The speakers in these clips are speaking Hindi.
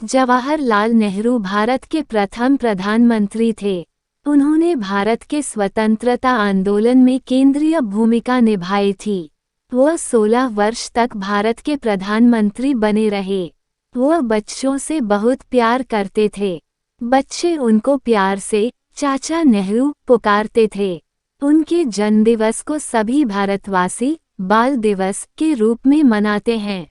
जवाहरलाल नेहरू भारत के प्रथम प्रधानमंत्री थे। उन्होंने भारत के स्वतंत्रता आंदोलन में केंद्रीय भूमिका निभाई थी। वह 16 वर्ष तक भारत के प्रधानमंत्री बने रहे। वह बच्चों से बहुत प्यार करते थे। बच्चे उनको प्यार से चाचा नेहरू पुकारते थे। उनके जन्मदिवस को सभी भारतवासी बाल दिवस के रूप में मनाते हैं।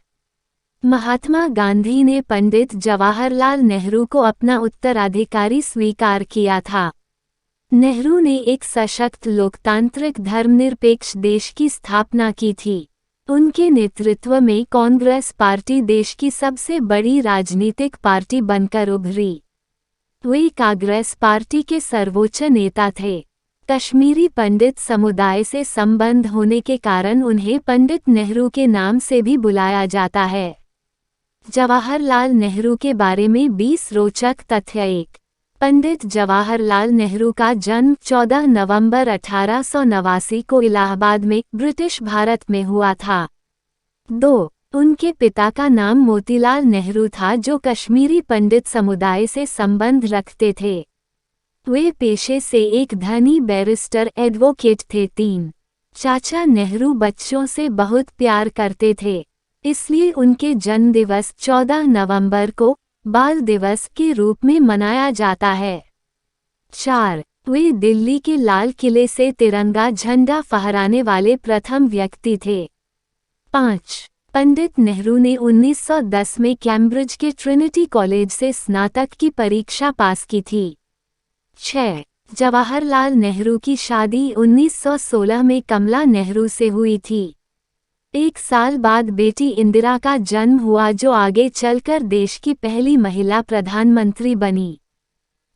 महात्मा गांधी ने पंडित जवाहरलाल नेहरू को अपना उत्तराधिकारी स्वीकार किया था। नेहरू ने एक सशक्त लोकतांत्रिक धर्मनिरपेक्ष देश की स्थापना की थी। उनके नेतृत्व में कांग्रेस पार्टी देश की सबसे बड़ी राजनीतिक पार्टी बनकर उभरी। वे कांग्रेस पार्टी के सर्वोच्च नेता थे। कश्मीरी पंडित समुदाय से संबंध होने के कारण उन्हें पंडित नेहरू के नाम से भी बुलाया जाता है। जवाहरलाल नेहरू के बारे में 20 रोचक तथ्य। 1. पंडित जवाहरलाल नेहरू का जन्म 14 नवंबर 1889 को इलाहाबाद में ब्रिटिश भारत में हुआ था। 2. उनके पिता का नाम मोतीलाल नेहरू था, जो कश्मीरी पंडित समुदाय से संबंध रखते थे। वे पेशे से एक धनी बैरिस्टर एडवोकेट थे। 3. चाचा नेहरू बच्चों से बहुत प्यार करते थे, इसलिए उनके जन्मदिवस 14 नवंबर को बाल दिवस के रूप में मनाया जाता है। 4. वे दिल्ली के लाल किले से तिरंगा झंडा फहराने वाले प्रथम व्यक्ति थे। 5. पंडित नेहरू ने 1910 में कैम्ब्रिज के ट्रिनिटी कॉलेज से स्नातक की परीक्षा पास की थी। 6. जवाहरलाल नेहरू की शादी 1916 में कमला नेहरू से हुई थी। 1 साल बाद बेटी इंदिरा का जन्म हुआ, जो आगे चलकर देश की पहली महिला प्रधानमंत्री बनी।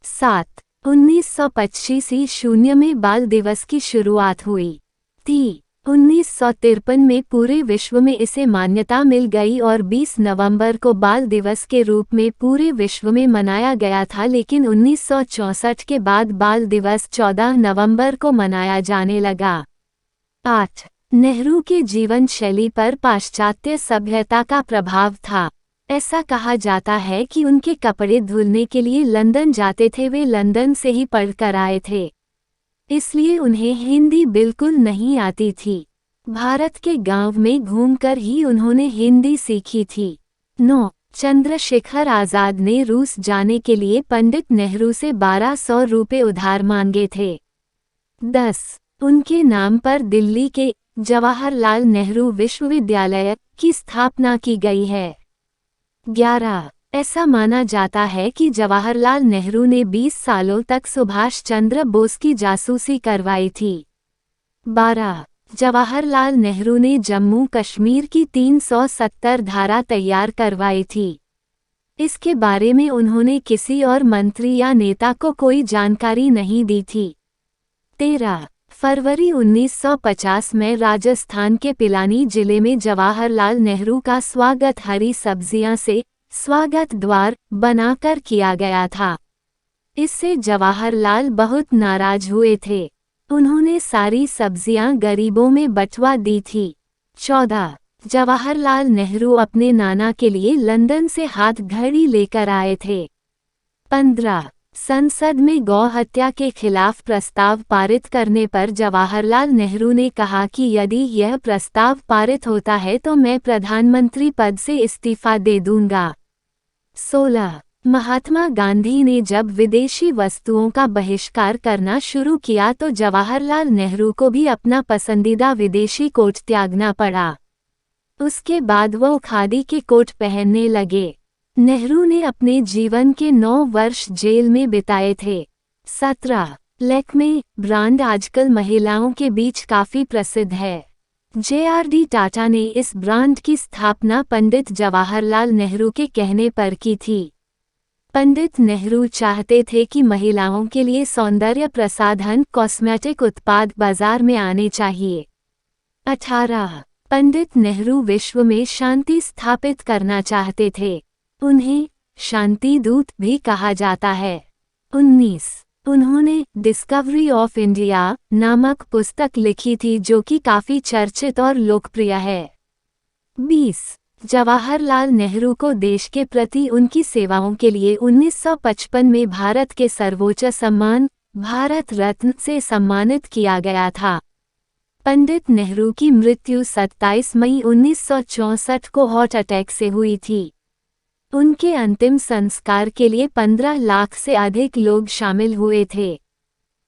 7. 1925 ईस्वी में बाल दिवस की शुरुआत हुई थी। 1953 में पूरे विश्व में इसे मान्यता मिल गई और 20 नवंबर को बाल दिवस के रूप में पूरे विश्व में मनाया गया था, लेकिन 1964 के बाद बाल दिवस 14 नवंबर को मनाया जाने लगा। 8. नेहरू के जीवन शैली पर पाश्चात्य सभ्यता का प्रभाव था। ऐसा कहा जाता है कि उनके कपड़े धुलने के लिए लंदन जाते थे। वे लंदन से ही पढ़कर आए थे, इसलिए उन्हें हिंदी बिल्कुल नहीं आती थी। भारत के गांव में घूमकर ही उन्होंने हिंदी सीखी थी। 9. चंद्रशेखर आजाद ने रूस जाने के लिए पंडित नेहरू से 1200 रुपये उधार मांगे थे। 10. उनके नाम पर दिल्ली के जवाहरलाल नेहरू विश्वविद्यालय की स्थापना की गई है। 11. ऐसा माना जाता है कि जवाहरलाल नेहरू ने 20 सालों तक सुभाष चंद्र बोस की जासूसी करवाई थी। 12. जवाहरलाल नेहरू ने जम्मू कश्मीर की 370 धारा तैयार करवाई थी। इसके बारे में उन्होंने किसी और मंत्री या नेता को कोई जानकारी नहीं दी थी। 13. फरवरी 1950 में राजस्थान के पिलानी जिले में जवाहरलाल नेहरू का स्वागत हरी सब्जियां से स्वागत द्वार बनाकर किया गया था। इससे जवाहरलाल बहुत नाराज हुए थे। उन्होंने सारी सब्जियां गरीबों में बंटवा दी थी। 14. जवाहरलाल नेहरू अपने नाना के लिए लंदन से हाथ घड़ी लेकर आए थे। 15. संसद में गौ हत्या के खिलाफ प्रस्ताव पारित करने पर जवाहरलाल नेहरू ने कहा कि यदि यह प्रस्ताव पारित होता है तो मैं प्रधानमंत्री पद से इस्तीफा दे दूंगा। 16. महात्मा गांधी ने जब विदेशी वस्तुओं का बहिष्कार करना शुरू किया तो जवाहरलाल नेहरू को भी अपना पसंदीदा विदेशी कोट त्यागना पड़ा। उसके बाद वो खादी के कोट पहनने लगे। नेहरू ने अपने जीवन के 9 वर्ष जेल में बिताए थे। 17. लैक्मे ब्रांड आजकल महिलाओं के बीच काफी प्रसिद्ध है। JRD टाटा ने इस ब्रांड की स्थापना पंडित जवाहरलाल नेहरू के कहने पर की थी। पंडित नेहरू चाहते थे कि महिलाओं के लिए सौंदर्य प्रसाधन कॉस्मेटिक उत्पाद बाजार में आने चाहिए। 18. पंडित नेहरू विश्व में शांति स्थापित करना चाहते थे। उन्हें शांति दूत भी कहा जाता है। 19. उन्होंने डिस्कवरी ऑफ इंडिया नामक पुस्तक लिखी थी, जो कि काफी चर्चित और लोकप्रिय है। 20. जवाहरलाल नेहरू को देश के प्रति उनकी सेवाओं के लिए 1955 में भारत के सर्वोच्च सम्मान भारत रत्न से सम्मानित किया गया था। पंडित नेहरू की मृत्यु 27 मई 1964 को हार्ट अटैक से हुई थी। उनके अंतिम संस्कार के लिए 15 लाख से अधिक लोग शामिल हुए थे।